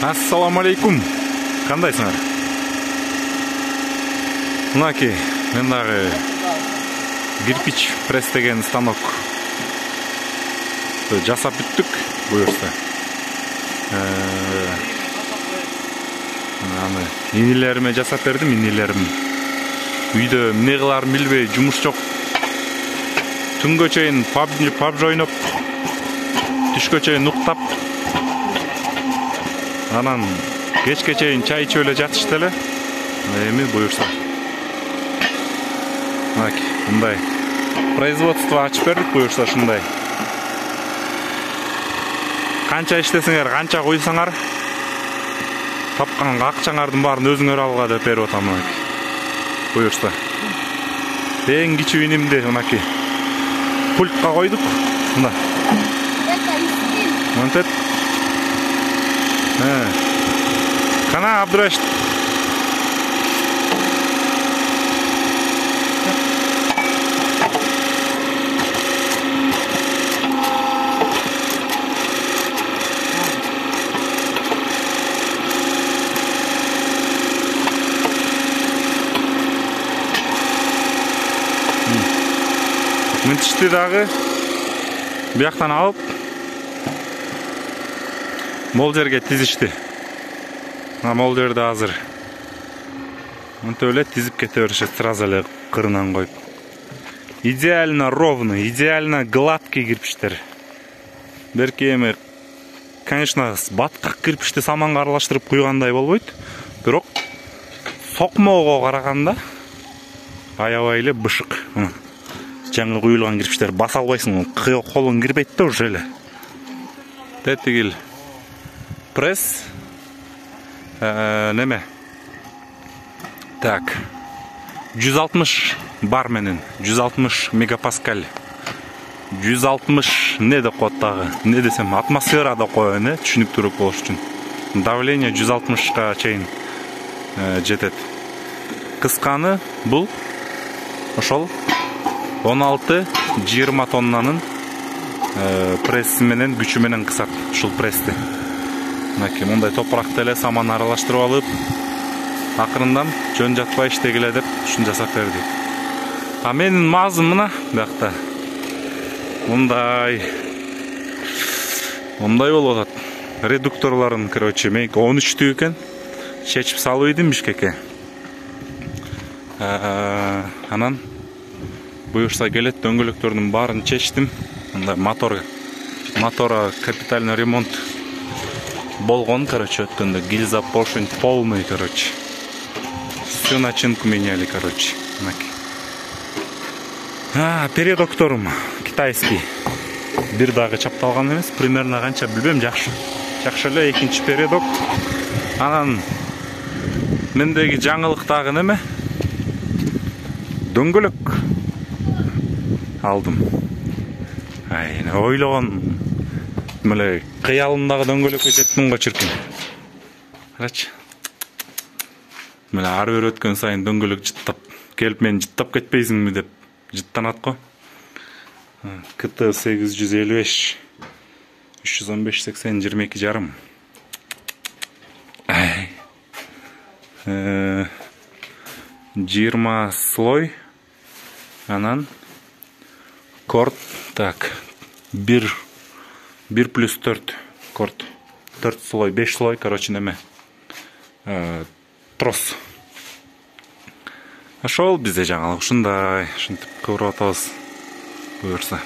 Ассаламу алейкум. Кандайсыңар? Мынаки, мен дагы кирпич пресс деген станок жасап бүттүк, буюрса. Аны инилериме жасап бердим, инилерим. Үйдө эмне кыларын билбей, жумуш жок. Түнгө чейин PUBG ойноп, түшкө чейин уктап, анан кечке чейин чай ичип эле жатышты эле. Эми буюрса. Мынаки, мындай производство ачып бердик, буюрса ушундай. Канча иштесеңер, канча куйсаңар, тапкан акчаңардын баарын өзүңөр алга деп берип атам мынаки. Буюрса. Эң кичүү инимди мынаки пультка койдук. Мына. Монтет. Кана Абдурашид. Мынтишти дагы бияктан алып мол жерге тизишти. Мол жерде азыр. Мынтип эле тизип кете беришет сразу эле кырынан коюп. Идеально ровный, идеально гладкий кирпичтер. Берки эми, конечно, баткак кирпичти саманга аралаштырып куйгандай болбойт, бирок сокмого караганда аябай эле бышык. Жаңы куюлган кирпичтер баса албайсың, колуң кирбейт да уже эле. Тетигил пресс неме? Так. 160 бар менен, 160 мегапаскаль. 160 не деп коет дагы? Не десем, атмосфера деп коён, түшүнүктүүрөөк болуш үчүн. Давление 160ка чейин жетет. Кысканы бул ошол 16-20 тоннанын пресси менен, күчү менен кысат ушул прессти. Мынакей мындай топуракты эле саман аралаштырып алып, акырындан жөн жатпай иштегиле деп ушун жасап бердик. А менин мазым мына биякта. Мындай болуп атат. Редукторлорун, короче, мен 13түү экен. Чечип салып идим Бишкекке. Анан буюрса келет, дөңгөлөктөрдүн баарын чечтим. Мындай мотора капитальный ремонт болгон, короче, өткөндө гильза поршень полный, короче. Всю начинку меняли, короче. Передокторум китайский. Бир дагы чапталган эмес, примерно канча билбем, жакшы эле экинчи передок. Анан мендеги жаңылык дагы неме? Дөңгөлөк алдым. Ойлогон меле кыялымдагы дөңгөлөккө жеттим го чиркин. Карачы. Меле ары бери өткөн сайын дөңгөлөк жыттап келип мен жыттап кетпейсиңби деп жыттанат го. КТ 855 315 80 22,5. 20 слой. Анан корд, так, 1 плюс 4 корд, 4 слой, 5 слой, короче, неме, трос. Ошол бизде жаңылык ушундай, ушинтип кыбырып атабыз, буюрса.